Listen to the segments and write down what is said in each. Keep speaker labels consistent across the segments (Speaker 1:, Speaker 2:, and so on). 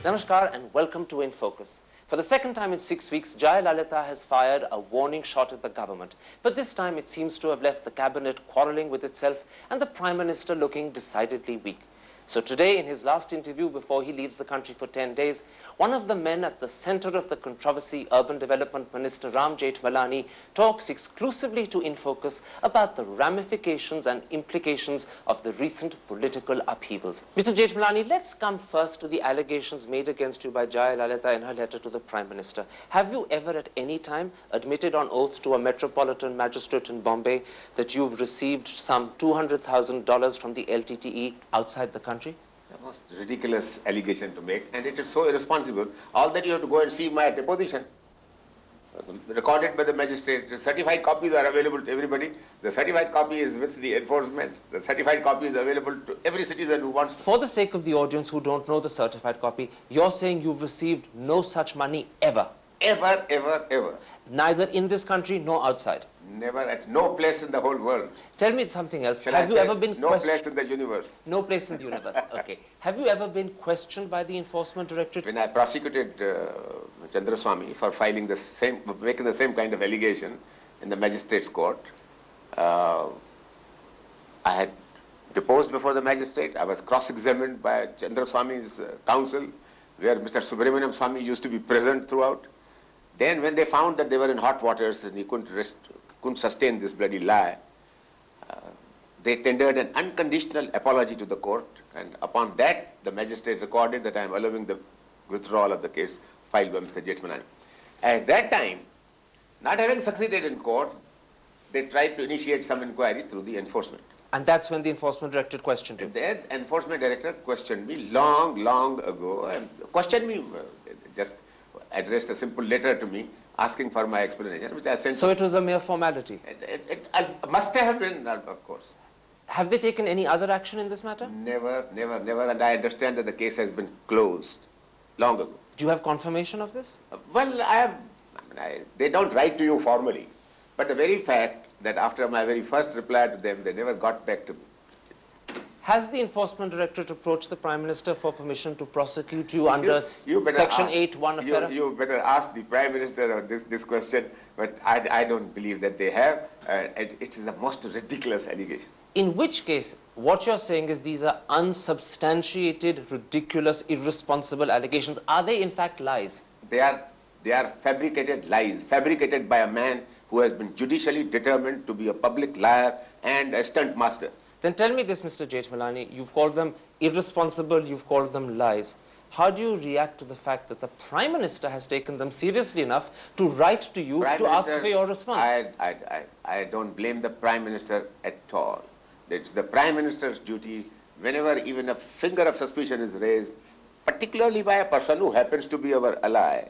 Speaker 1: Namaskar and welcome to In Focus. For the second time in 6 weeks, Jayalalitha has fired a warning shot at the government. But this time it seems to have left the cabinet quarrelling with itself and the Prime Minister looking decidedly weak. So today, in his last interview before he leaves the country for 10 days, one of the men at the center of the controversy, Urban Development Minister Ram Jethmalani, talks exclusively to In Focus about the ramifications and implications of the recent political upheavals. Mr. Jethmalani, let's come first to the allegations made against you by Jayalalitha in her letter to the Prime Minister. Have you ever at any time admitted on oath to a metropolitan magistrate in Bombay that you've received some $200,000 from the LTTE outside the country?
Speaker 2: The most ridiculous allegation to make, and it is so irresponsible. All that you have to go and see my deposition, recorded by the magistrate. The certified copies are available to everybody. The certified copy is with the enforcement. The certified copy is available to every citizen who wants to.
Speaker 1: For the sake of the audience who don't know the certified copy, you're saying you've received no such money ever?
Speaker 2: Ever, ever, ever.
Speaker 1: Neither in this country nor outside?
Speaker 2: Never, at no place in the whole world.
Speaker 1: Tell me something else.
Speaker 2: Have you ever been no place in the universe?
Speaker 1: No place in the universe. Okay. Have you ever been questioned by the Enforcement Directorate?
Speaker 2: When I prosecuted Chandraswamy for making the same kind of allegation in the magistrate's court, I had deposed before the magistrate. I was cross-examined by Chandraswamy's counsel, where Mr. Subramaniam Swamy used to be present throughout. Then when they found that they were in hot waters and he couldn't sustain this bloody lie, they tendered an unconditional apology to the court, and upon that the magistrate recorded that I am allowing the withdrawal of the case filed by Mr. Jethmalani. At that time, not having succeeded in court, they tried to initiate some inquiry through the enforcement.
Speaker 1: And that's when the Enforcement Directorate questioned you?
Speaker 2: The Enforcement Director questioned me long ago, and questioned me, just addressed a simple letter to me asking for my explanation, which I sent.
Speaker 1: So it was a mere formality?
Speaker 2: It must have been, of course.
Speaker 1: Have they taken any other action in this matter?
Speaker 2: Never, and I understand that the case has been closed long ago.
Speaker 1: Do you have confirmation of this?
Speaker 2: Well, they don't write to you formally, but the very fact that after my very first reply to them, they never got back to me.
Speaker 1: Has the Enforcement Directorate approached the Prime Minister for permission to prosecute you under Section 8(1) of FERA?
Speaker 2: You better ask the Prime Minister this question, but I don't believe that they have. It is the most ridiculous allegation.
Speaker 1: In which case, what you're saying is these are unsubstantiated, ridiculous, irresponsible allegations. Are they in fact lies?
Speaker 2: They are fabricated lies, fabricated by a man who has been judicially determined to be a public liar and a stunt master.
Speaker 1: Then tell me this, Mr. Jethmalani, you've called them irresponsible, you've called them lies. How do you react to the fact that the Prime Minister has taken them seriously enough to write to you to ask for your response?
Speaker 2: I don't blame the Prime Minister at all. It's the Prime Minister's duty, whenever even a finger of suspicion is raised, particularly by a person who happens to be our ally.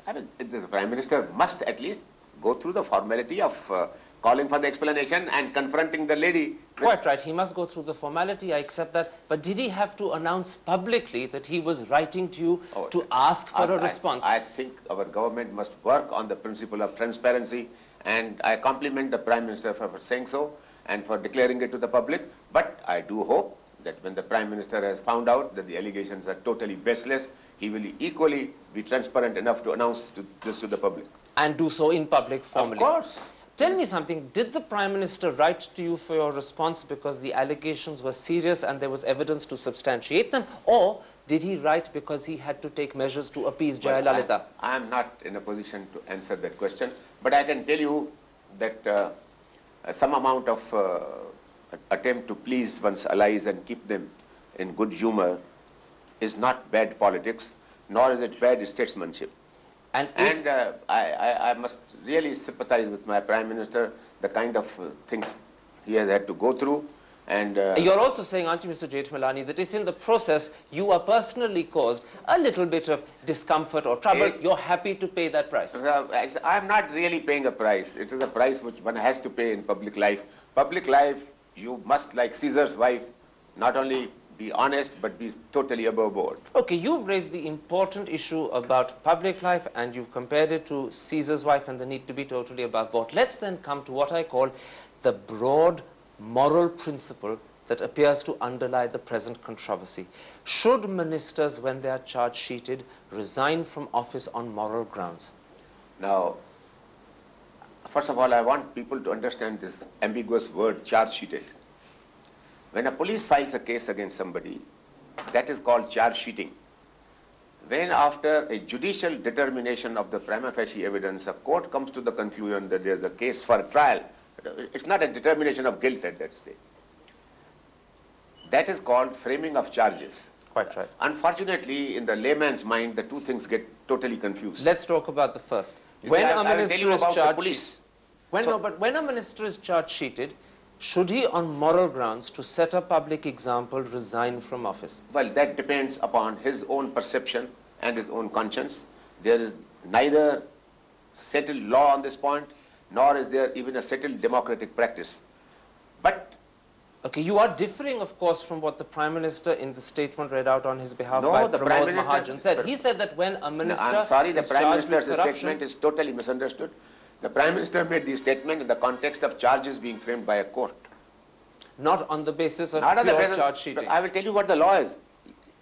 Speaker 2: I mean, the Prime Minister must at least go through the formality of calling for the explanation and confronting the lady.
Speaker 1: Quite right. He must go through the formality. I accept that. But did he have to announce publicly that he was writing to you to ask for a response?
Speaker 2: I think our government must work on the principle of transparency, and I compliment the Prime Minister for saying so and for declaring it to the public. But I do hope that when the Prime Minister has found out that the allegations are totally baseless, he will equally be transparent enough to announce this to the public.
Speaker 1: And do so in public formally?
Speaker 2: Of course.
Speaker 1: Tell me something, did the Prime Minister write to you for your response because the allegations were serious and there was evidence to substantiate them, or did he write because he had to take measures to appease Jayalalitha?
Speaker 2: I am not in a position to answer that question, but I can tell you that some amount of attempt to please one's allies and keep them in good humor is not bad politics, nor is it bad statesmanship. And I must really sympathize with my Prime Minister, the kind of things he has had to go through. And
Speaker 1: you're also saying, aren't you, Mr. Jethmalani, that if in the process you are personally caused a little bit of discomfort or trouble, you're happy to pay that price?
Speaker 2: I'm not really paying a price. It is a price which one has to pay in public life. Public life, you must, like Caesar's wife, not only be honest, but be totally above board.
Speaker 1: Okay, you've raised the important issue about public life and you've compared it to Caesar's wife and the need to be totally above board. Let's then come to what I call the broad moral principle that appears to underlie the present controversy. Should ministers, when they are charge sheeted, resign from office on moral grounds?
Speaker 2: Now, first of all, I want people to understand this ambiguous word, charge sheeted. When a police files a case against somebody, that is called charge sheeting. When after a judicial determination of the prima facie evidence, a court comes to the conclusion that there is a case for a trial, it's not a determination of guilt at that stage. That is called framing of charges.
Speaker 1: Quite right.
Speaker 2: Unfortunately, in the layman's mind, the two things get totally confused.
Speaker 1: Let's talk about the first.
Speaker 2: When a minister is charged,
Speaker 1: when a minister is charge sheeted, should he, on moral grounds, to set a public example, resign from office?
Speaker 2: well, that depends upon his own perception and his own conscience. There is neither settled law on this point, nor is there even a settled democratic practice. But
Speaker 1: Okay, you are differing, of course, from what the Prime Minister in the statement read out on his behalf
Speaker 2: No,
Speaker 1: by
Speaker 2: the Prime
Speaker 1: Pramod
Speaker 2: Minister-
Speaker 1: Mahajan said. He said that when a minister
Speaker 2: I'm sorry, the
Speaker 1: is
Speaker 2: Prime
Speaker 1: charged with
Speaker 2: Minister's
Speaker 1: corruption,
Speaker 2: statement is totally misunderstood. The Prime Minister made the statement in the context of charges being framed by a court.
Speaker 1: not on the basis of
Speaker 2: Not on the
Speaker 1: pure
Speaker 2: basis-
Speaker 1: charge sheeting.
Speaker 2: I will tell you what the law is.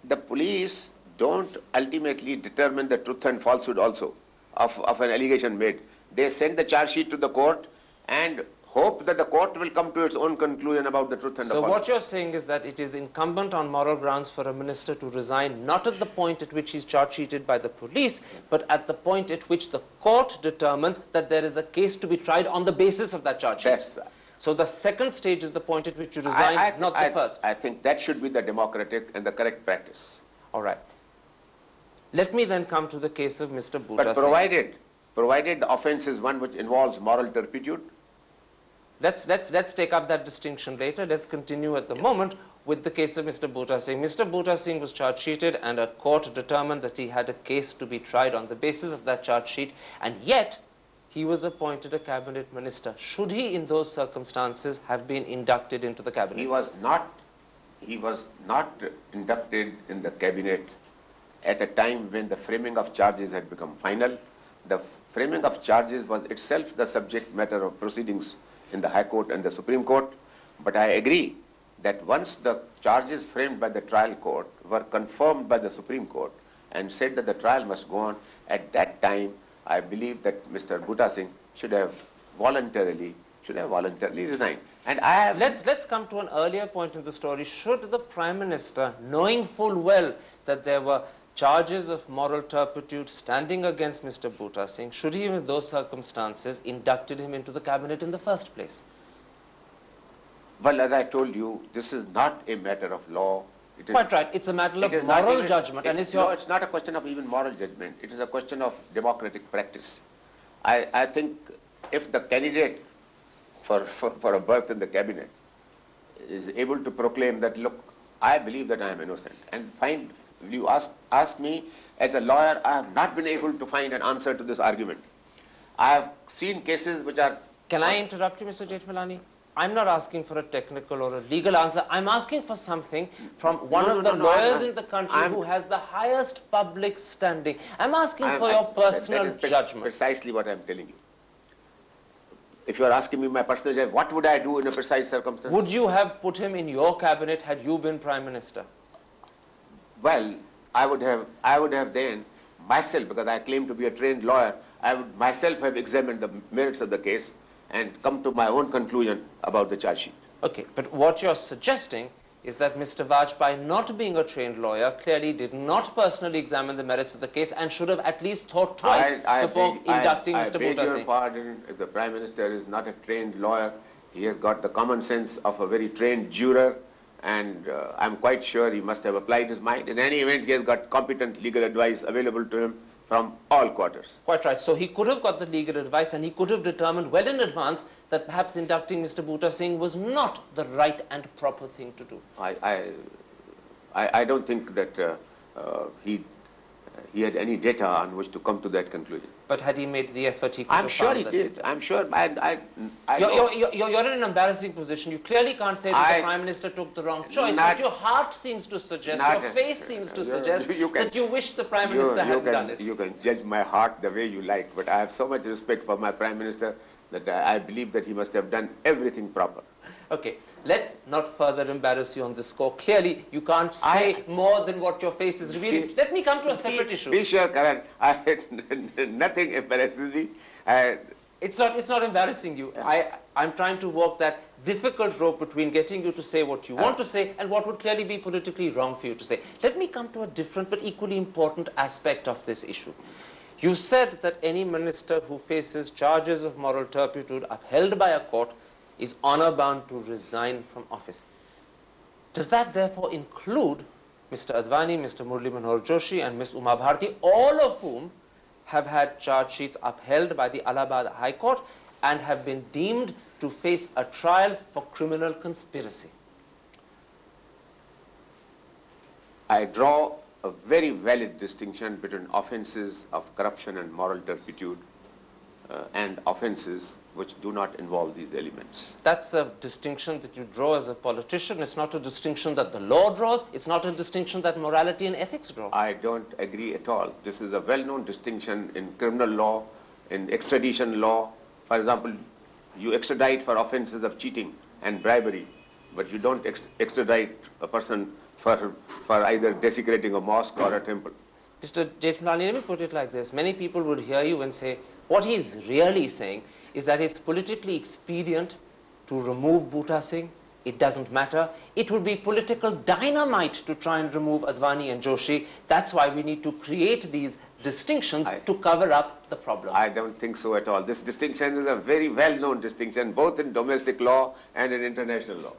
Speaker 2: The police don't ultimately determine the truth and falsehood also of an allegation made. They send the charge sheet to the court and hope that the court will come to its own conclusion about the truth and the
Speaker 1: So
Speaker 2: falsehood.
Speaker 1: what you're saying is that it is incumbent on moral grounds for a minister to resign, not at the point at which he's charge sheeted by the police, but at the point at which the court determines that there is a case to be tried on the basis of that charge sheet.
Speaker 2: That's right.
Speaker 1: So the second stage is the point at which you resign, not the first.
Speaker 2: I think that should be the democratic and the correct practice.
Speaker 1: All right. Let me then come to the case of Mr. Bhutta
Speaker 2: But
Speaker 1: Singh.
Speaker 2: provided the offense is one which involves moral turpitude,
Speaker 1: Let's take up that distinction later. Let's continue at the moment with the case of Mr. Bhutta Singh. Mr. Bhutta Singh was charge sheeted and a court determined that he had a case to be tried on the basis of that charge sheet, and yet he was appointed a cabinet minister. Should he, in those circumstances, have been inducted into the cabinet?
Speaker 2: he was not inducted in the cabinet at a time when the framing of charges had become final. The framing of charges was itself the subject matter of proceedings in the High Court and the Supreme Court. But I agree that once the charges framed by the trial court were confirmed by the Supreme Court and said that the trial must go on, at that time I believe that Mr. Bhutta Singh should have voluntarily resigned. And I have...
Speaker 1: Let's come to an earlier point in the story. Should the Prime Minister, knowing full well that there were charges of moral turpitude standing against Mr. Bhutta Singh, should he, in those circumstances, inducted him into the cabinet in the first place?
Speaker 2: Well, as I told you, this is not a matter of law. It is,
Speaker 1: Quite right. It's a matter
Speaker 2: it
Speaker 1: of
Speaker 2: is not
Speaker 1: moral
Speaker 2: even-
Speaker 1: judgment, and it's
Speaker 2: No,
Speaker 1: your...
Speaker 2: it's not a question of even moral judgment. It is a question of democratic practice. I think if the candidate for a berth in the cabinet is able to proclaim that, look, I believe that I am innocent, and you ask me, as a lawyer, I have not been able to find an answer to this argument. I have seen cases which are...
Speaker 1: Can I interrupt you, Mr. Jethmalani? I'm not asking for a technical or a legal answer. I'm asking for something from one of the lawyers in the country who has the highest public standing. I'm asking for your personal
Speaker 2: that is
Speaker 1: judgment.
Speaker 2: Precisely what I'm telling you. If you are asking me my personal judgment, what would I do in a precise circumstance?
Speaker 1: Would you have put him in your cabinet had you been Prime Minister?
Speaker 2: Well, I would have then myself, because I claim to be a trained lawyer, I would myself have examined the merits of the case and come to my own conclusion about the charge sheet.
Speaker 1: Okay, but what you're suggesting is that Mr. Vajpayee, not being a trained lawyer, clearly did not personally examine the merits of the case and should have at least thought twice before inducting Mr.
Speaker 2: I beg
Speaker 1: Bhutta
Speaker 2: your
Speaker 1: Singh.
Speaker 2: pardon, if the Prime Minister is not a trained lawyer, he has got the common sense of a very trained juror, and I'm quite sure he must have applied his mind. In any event, he has got competent legal advice available to him from all quarters.
Speaker 1: Quite right. So he could have got the legal advice and he could have determined well in advance that perhaps inducting Mr. Bhutta Singh was not the right and proper thing to do.
Speaker 2: I don't think that he had any data on which to come to that conclusion.
Speaker 1: But had he made the effort, he could
Speaker 2: I'm
Speaker 1: have
Speaker 2: sure
Speaker 1: found
Speaker 2: he
Speaker 1: that.
Speaker 2: did. I'm sure.
Speaker 1: You're in an embarrassing position. You clearly can't say that the Prime Minister took the wrong choice, but your heart seems to suggest, your face seems to suggest that you wish the Prime Minister hadn't done it.
Speaker 2: You can judge my heart the way you like, but I have so much respect for my Prime Minister that I believe that he must have done everything proper.
Speaker 1: Okay, let's not further embarrass you on this score. Clearly, you can't say more than what your face is revealing. Let me come to a separate issue.
Speaker 2: Be sure, Karan, nothing embarrasses me.
Speaker 1: It's not embarrassing you. I'm trying to walk that difficult rope between getting you to say what you want to say and what would clearly be politically wrong for you to say. Let me come to a different but equally important aspect of this issue. You said that any minister who faces charges of moral turpitude upheld by a court is honor-bound to resign from office. Does that therefore include Mr. Advani, Mr. Murli Manohar Joshi and Ms. Uma Bharti, all of whom have had charge sheets upheld by the Allahabad High Court and have been deemed to face a trial for criminal conspiracy?
Speaker 2: I draw a very valid distinction between offenses of corruption and moral turpitude and offenses which do not involve these elements.
Speaker 1: That's a distinction that you draw as a politician. It's not a distinction that the law draws. It's not a distinction that morality and ethics draw.
Speaker 2: I don't agree at all. This is a well-known distinction in criminal law, in extradition law. For example, you extradite for offenses of cheating and bribery, but you don't extradite a person for either desecrating a mosque or a temple.
Speaker 1: Mr. Jethmalani, let me put it like this. Many people would hear you and say, what he's really saying is that it's politically expedient to remove Bhuta Singh. It doesn't matter. It would be political dynamite to try and remove Advani and Joshi. That's why we need to create these distinctions to cover up the problem.
Speaker 2: I don't think so at all. This distinction is a very well-known distinction, both in domestic law and in international law.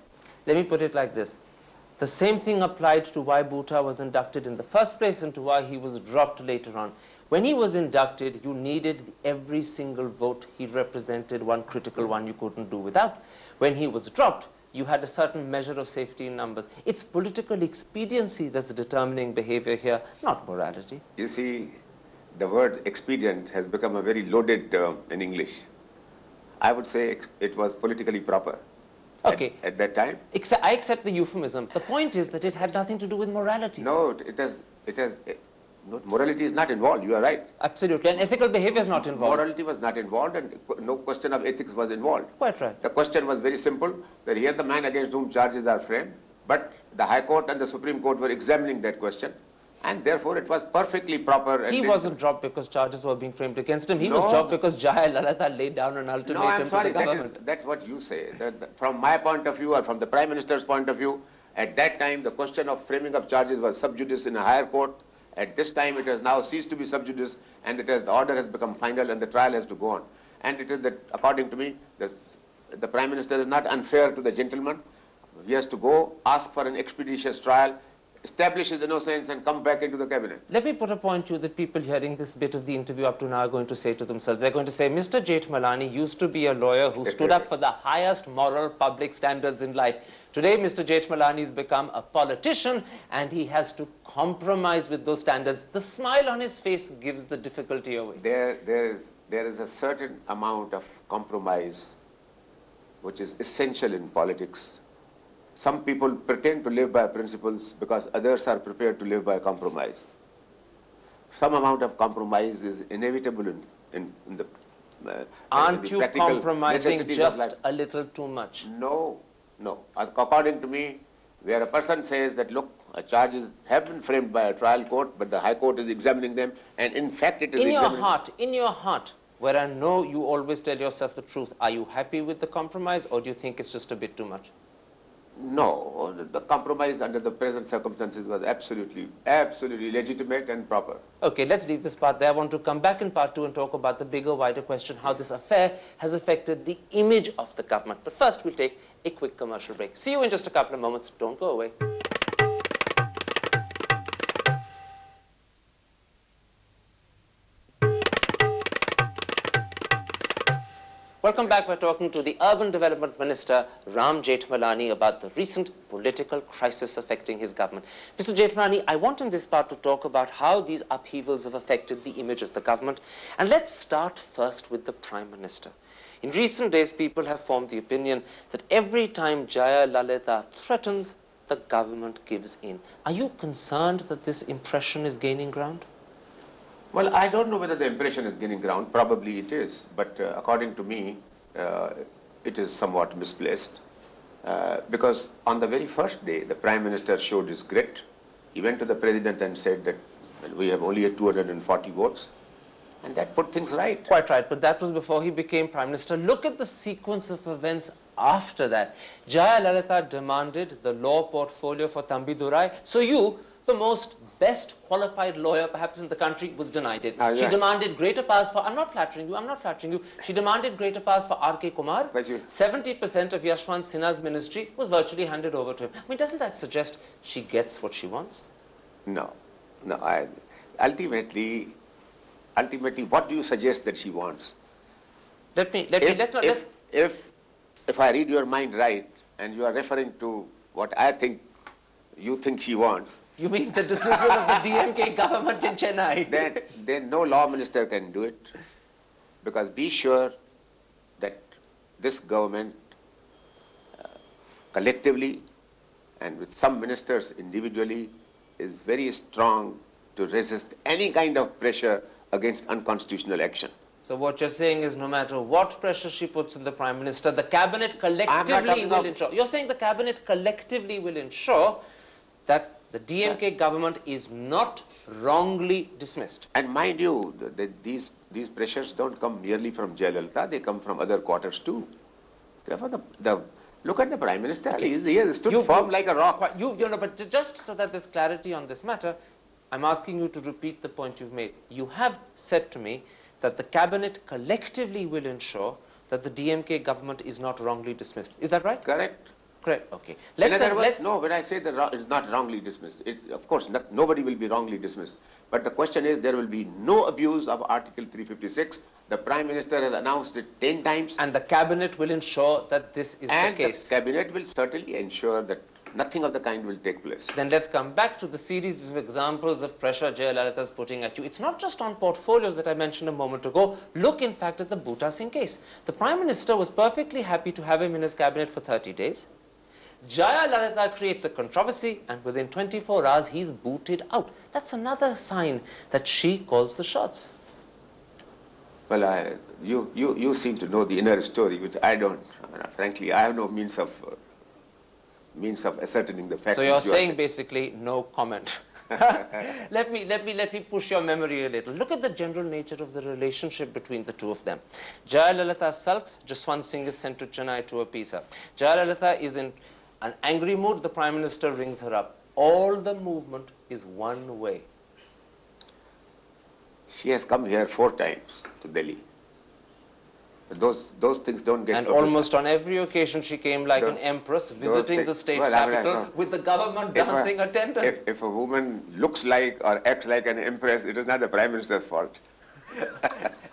Speaker 1: Let me put it like this. The same thing applied to why Bhuta was inducted in the first place and to why he was dropped later on. When he was inducted, you needed every single vote he represented, one critical one you couldn't do without. When he was dropped, you had a certain measure of safety in numbers. It's political expediency that's determining behavior here, not morality.
Speaker 2: You see, the word expedient has become a very loaded term in English. I would say it was politically proper.
Speaker 1: Okay.
Speaker 2: At that time?
Speaker 1: I accept the euphemism. The point is that it had nothing to do with morality.
Speaker 2: No, morality is not involved, you are right.
Speaker 1: Absolutely, and ethical behavior is not involved.
Speaker 2: Morality was not involved and no question of ethics was involved.
Speaker 1: Quite right.
Speaker 2: The question was very simple, that here the man against whom charges are framed, but the High Court and the Supreme Court were examining that question, and therefore it was perfectly proper. And
Speaker 1: he wasn't dropped because charges were being framed against him. He was dropped because Jaya Lalita laid down an ultimatum to the government.
Speaker 2: That's what you say. From my point of view or from the Prime Minister's point of view, at that time the question of framing of charges was sub judice in a higher court. At this time it has now ceased to be sub judice and the order has become final and the trial has to go on. And it is that, according to me, the Prime Minister is not unfair to the gentleman. He has to go, ask for an expeditious trial, establish his innocence and come back into the cabinet.
Speaker 1: Let me put a point to you that people hearing this bit of the interview up to now are going to say to themselves. They're going to say, Mr. Jethmalani used to be a lawyer who stood up for the highest moral public standards in life. Today, Mr. Jethmalani has become a politician and he has to compromise with those standards. The smile on his face gives the difficulty away.
Speaker 2: There is a certain amount of compromise which is essential in politics. Some people pretend to live by principles because others are prepared to live by compromise. Some amount of compromise is inevitable in the
Speaker 1: Aren't you compromising just
Speaker 2: a
Speaker 1: little too much?
Speaker 2: No. According to me, where a person says that, look, charges have been framed by a trial court, but the High Court is examining them, and in fact it is examining.
Speaker 1: In your heart, where I know you always tell yourself the truth, are you happy with the compromise or do you think it's just a bit too much?
Speaker 2: No, the compromise under the present circumstances was absolutely legitimate and proper.
Speaker 1: Okay, let's leave this part there. I want to come back in part 2 and talk about the bigger, wider question, how this affair has affected the image of the government. But first, we'll take a quick commercial break. See you in just a couple of moments. Don't go away. Welcome back. We're talking to the Urban Development Minister, Ram Jethmalani, about the recent political crisis affecting his government. Mr. Jethmalani, I want in this part to talk about how these upheavals have affected the image of the government. And let's start first with the Prime Minister. In recent days, people have formed the opinion that every time Jaya Lalita threatens, the government gives in. Are you concerned that this impression is gaining ground?
Speaker 2: Well, I don't know whether the impression is gaining ground. Probably it is. But according to me, it is somewhat misplaced. Because on the very first day, the Prime Minister showed his grit. He went to the President and said that, well, we have only 240 votes. And that put things right.
Speaker 1: Quite right, but that was before he became Prime Minister. Look at the sequence of events after that. Jayalalitha demanded the law portfolio for Thambidurai. So you, the most best qualified lawyer perhaps in the country, was denied it.
Speaker 2: Yeah.
Speaker 1: She demanded greater powers for, I'm not flattering you. She demanded greater powers for R.K. Kumar. 70% of Yashwant Sinha's ministry was virtually handed over to him. I mean, doesn't that suggest she gets what she wants?
Speaker 2: No. Ultimately, what do you suggest that she wants? If I read your mind right, and you are referring to what I think you think she wants.
Speaker 1: You mean the dismissal of the DMK government in Chennai?
Speaker 2: Then no law minister can do it. Because be sure that this government collectively and with some ministers individually is very strong to resist any kind of pressure against unconstitutional action.
Speaker 1: So what you're saying is no matter what pressure she puts on the Prime Minister, the Cabinet collectively will ensure. You're saying the Cabinet collectively will ensure that the DMK government is not wrongly dismissed.
Speaker 2: And mind you, these pressures don't come merely from Jayalalitha, they come from other quarters too. Therefore, look at the Prime Minister. Okay. He has stood firm like a rock.
Speaker 1: But just so that there's clarity on this matter, I'm asking you to repeat the point you've made. You have said to me that the Cabinet collectively will ensure that the DMK government is not wrongly dismissed. Is that right?
Speaker 2: Correct.
Speaker 1: Correct. Okay.
Speaker 2: No, when I say that it's not wrongly dismissed, of course, nobody will be wrongly dismissed. But the question is, there will be no abuse of Article 356. The Prime Minister has announced it 10 times.
Speaker 1: And the Cabinet will ensure that this is the case.
Speaker 2: And the Cabinet will certainly ensure that nothing of the kind will take place.
Speaker 1: Then let's come back to the series of examples of pressure Jayalalitha is putting at you. It's not just on portfolios that I mentioned a moment ago. Look, in fact, at the Bhutta Singh case. The Prime Minister was perfectly happy to have him in his cabinet for 30 days. Jayalalitha creates a controversy, and within 24 hours, he's booted out. That's another sign that she calls the shots.
Speaker 2: Well, you seem to know the inner story, which I don't. Frankly, I have no means of ascertaining the facts.
Speaker 1: So you're saying basically no comment. let me push your memory a little. Look at the general nature of the relationship between the two of them. Jayalalitha sulks. Jaswant Singh is sent to Chennai to appease her. Jayalalitha is in an angry mood. The Prime Minister rings her up. All the movement is one way.
Speaker 2: She has come here 4 times to Delhi. But those things don't get
Speaker 1: And almost on every occasion she came like an empress visiting the state capital with the government dancing attendance.
Speaker 2: If a woman looks like or acts like an empress, it is not the Prime Minister's fault.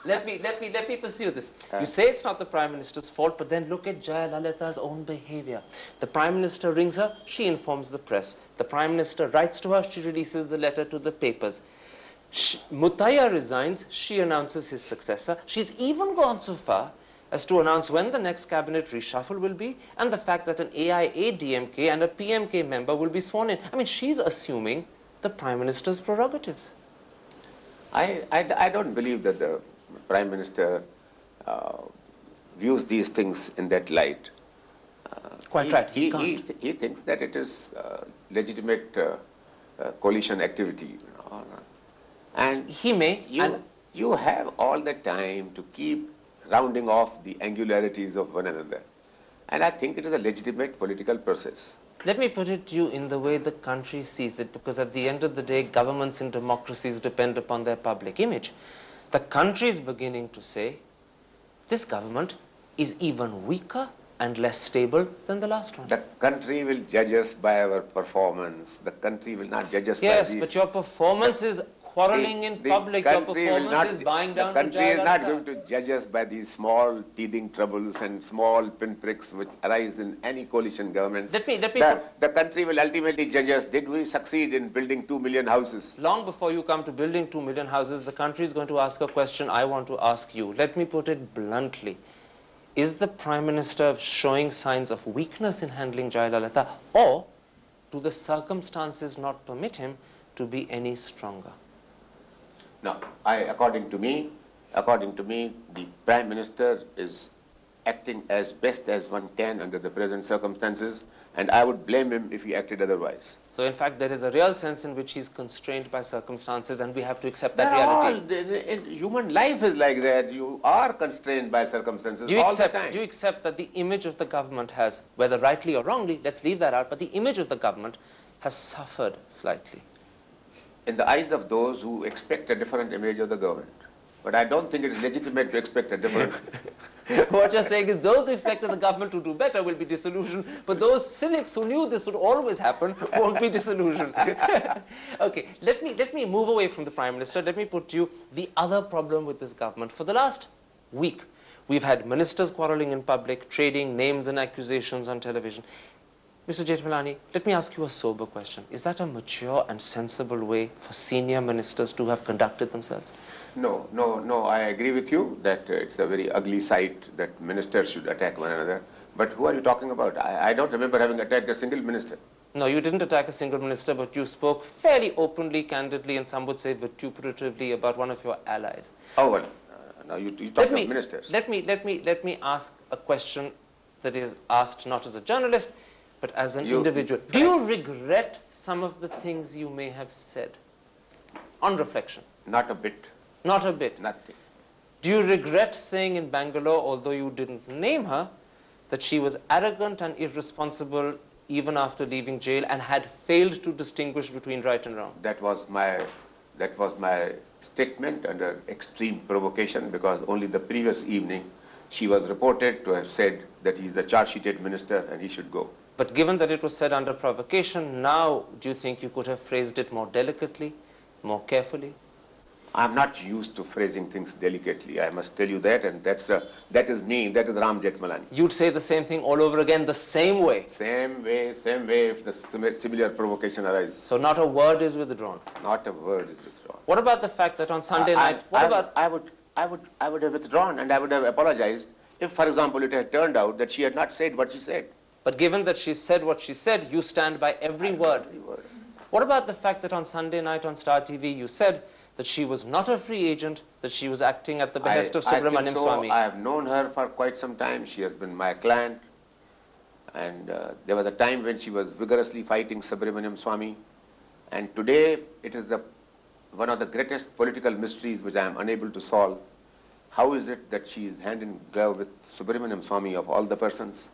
Speaker 1: Let me pursue this. You say it's not the Prime Minister's fault, but then look at Jayalalitha's own behavior. The Prime Minister rings her, she informs the press. The Prime Minister writes to her, she releases the letter to the papers. Mutaya resigns, she announces his successor. She's even gone so far as to announce when the next cabinet reshuffle will be and the fact that an AIA-DMK and a PMK member will be sworn in. I mean, she's assuming the Prime Minister's prerogatives.
Speaker 2: I don't believe that the Prime Minister views these things in that light.
Speaker 1: Quite right,
Speaker 2: he thinks that it is legitimate coalition activity. And
Speaker 1: he may.
Speaker 2: You have all the time to keep rounding off the angularities of one another. And I think it is a legitimate political process.
Speaker 1: Let me put it to you in the way the country sees it, because at the end of the day, governments in democracies depend upon their public image. The country is beginning to say, this government is even weaker and less stable than the last one.
Speaker 2: The country will judge us by our performance. The country will not judge us by these...
Speaker 1: Yes, but your performance is quarreling in public. Your performance is buying down
Speaker 2: the country is not going to judge us by these small teething troubles and small pinpricks which arise in any coalition government. The country will ultimately judge us. Did we succeed in building 2 million houses?
Speaker 1: Long before you come to building 2 million houses, the country is going to ask a question I want to ask you. Let me put it bluntly. Is the Prime Minister showing signs of weakness in handling Jayalalitha, or do the circumstances not permit him to be any stronger?
Speaker 2: No, according to me, the Prime Minister is acting as best as one can under the present circumstances, and I would blame him if he acted otherwise.
Speaker 1: So in fact, there is a real sense in which he's constrained by circumstances, and we have to accept that
Speaker 2: They're
Speaker 1: reality.
Speaker 2: in human life is like that. You are constrained by circumstances
Speaker 1: Do you
Speaker 2: all the time.
Speaker 1: do you accept that the image of the government has, whether rightly or wrongly, let's leave that out, but the image of the government has suffered slightly?
Speaker 2: In the eyes of those who expect a different image of the government. But I don't think it is legitimate to expect a different.
Speaker 1: What you're saying is those who expected the government to do better will be disillusioned, but those cynics who knew this would always happen won't be disillusioned. Okay, let me move away from the Prime Minister. Let me put to you the other problem with this government. For the last week, we've had ministers quarreling in public, trading names and accusations on television. Mr. Jethmalani, let me ask you a sober question. Is that a mature and sensible way for senior ministers to have conducted themselves?
Speaker 2: No, I agree with you that it's a very ugly sight that ministers should attack one another. But who are you talking about? I don't remember having attacked a single minister.
Speaker 1: No, you didn't attack a single minister, but you spoke fairly openly, candidly, and some would say vituperatively about one of your allies.
Speaker 2: Oh, well, now you talk of ministers.
Speaker 1: Let me ask a question that is asked not as a journalist, but as an individual. Do you regret some of the things you may have said on reflection?
Speaker 2: Not a bit.
Speaker 1: Not a bit.
Speaker 2: Nothing.
Speaker 1: Do you regret saying in Bangalore, although you didn't name her, that she was arrogant and irresponsible even after leaving jail and had failed to distinguish between right and wrong?
Speaker 2: That was my statement under extreme provocation, because only the previous evening she was reported to have said that he is the charge-sheeted minister and he should go.
Speaker 1: But given that it was said under provocation, now do you think you could have phrased it more delicately, more carefully?
Speaker 2: I'm not used to phrasing things delicately, I must tell you that, and that is me, that is Ram Jethmalani.
Speaker 1: You'd say the same thing all over again, the same way?
Speaker 2: Same way, if the similar provocation arises.
Speaker 1: So not a word is withdrawn?
Speaker 2: Not a word is withdrawn.
Speaker 1: What about the fact that on Sunday night,
Speaker 2: I would have withdrawn and I would have apologized if, for example, it had turned out that she had not said what she said.
Speaker 1: But given that she said what she said, you stand by every word.
Speaker 2: Every word.
Speaker 1: What about the fact that on Sunday night on Star TV you said that she was not a free agent, that she was acting at the behest of Subramaniam Swamy?
Speaker 2: I have known her for quite some time. She has been my client. And there was a time when she was vigorously fighting Subramaniam Swamy. And today it is one of the greatest political mysteries which I am unable to solve. How is it that she is hand in glove with Subramaniam Swamy of all the persons?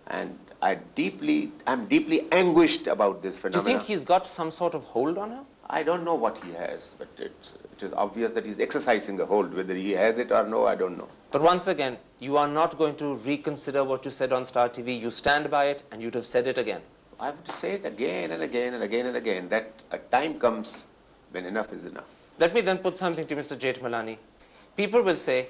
Speaker 2: And I'm deeply anguished about this phenomenon.
Speaker 1: Do you think he's got some sort of hold on her?
Speaker 2: I don't know what he has, but it is obvious that he's exercising a hold. Whether he has it or no, I don't know.
Speaker 1: But once again, you are not going to reconsider what you said on Star TV. You stand by it, and you'd have said it again.
Speaker 2: I would say it again and again and again and again, that a time comes when enough is enough.
Speaker 1: Let me then put something to Mr. Jethmalani. People will say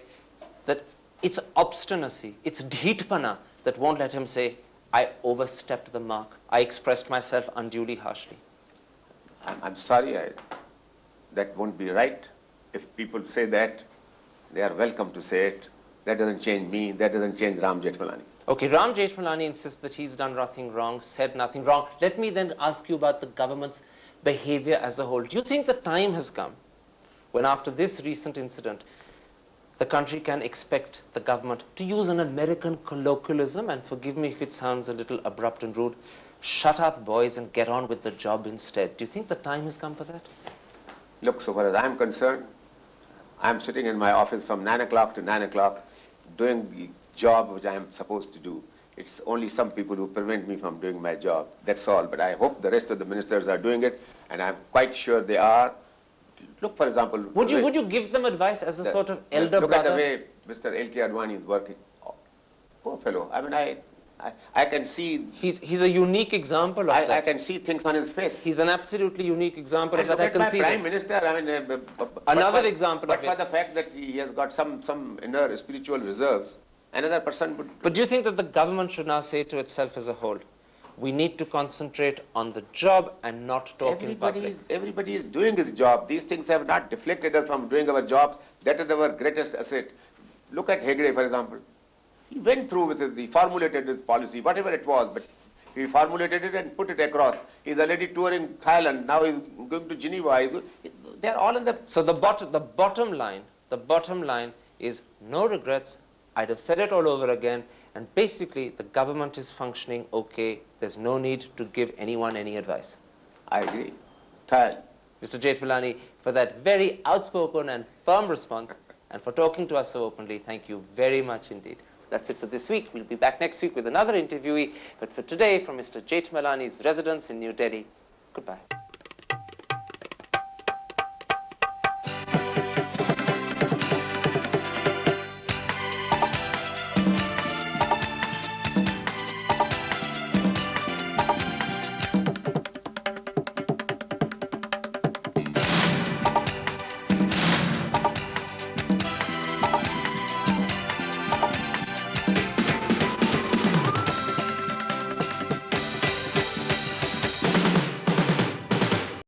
Speaker 1: that it's obstinacy, it's dheetpana that won't let him say, I overstepped the mark. I expressed myself unduly harshly.
Speaker 2: I'm sorry, that won't be right. If people say that, they are welcome to say it. That doesn't change me, that doesn't change Ram Jethmalani.
Speaker 1: Okay, Ram Jethmalani insists that he's done nothing wrong, said nothing wrong. Let me then ask you about the government's behavior as a whole. Do you think the time has come when, after this recent incident, the country can expect the government to use an American colloquialism, and forgive me if it sounds a little abrupt and rude, shut up, boys, and get on with the job instead? Do you think the time has come for that?
Speaker 2: Look, so far as I'm concerned, I'm sitting in my office from 9 o'clock to 9 o'clock doing the job which I am supposed to do. It's only some people who prevent me from doing my job. That's all. But I hope the rest of the ministers are doing it, and I'm quite sure they are. Look, for example...
Speaker 1: Would you give them advice as a sort of elder brother?
Speaker 2: Look at the way Mr. L.K. Advani is working. Oh, poor fellow. I mean, I can see...
Speaker 1: He's a unique example of that.
Speaker 2: I can see things on his face.
Speaker 1: He's an absolutely unique example of that.
Speaker 2: I can see Prime Minister, I mean...
Speaker 1: Another example of it.
Speaker 2: But for the fact that he has got some inner spiritual reserves, another person would...
Speaker 1: But do you think that the government should now say to itself as a whole, we need to concentrate on the job and not talk in public?
Speaker 2: Everybody is doing his job. These things have not deflected us from doing our jobs. That is our greatest asset. Look at Hegde, for example. He went through with it, he formulated his policy, whatever it was, but he formulated it and put it across. He's already touring Thailand, now he's going to Geneva. They're all in the...
Speaker 1: So the bottom line is no regrets, I'd have said it all over again, and basically the government is functioning okay. There's no need to give anyone any advice.
Speaker 2: I agree. Entirely.
Speaker 1: Mr. Jethmalani, for that very outspoken and firm response, and for talking to us so openly, thank you very much indeed. So that's it for this week. We'll be back next week with another interviewee. But for today, from Mr. Jethmalani's residence in New Delhi, goodbye.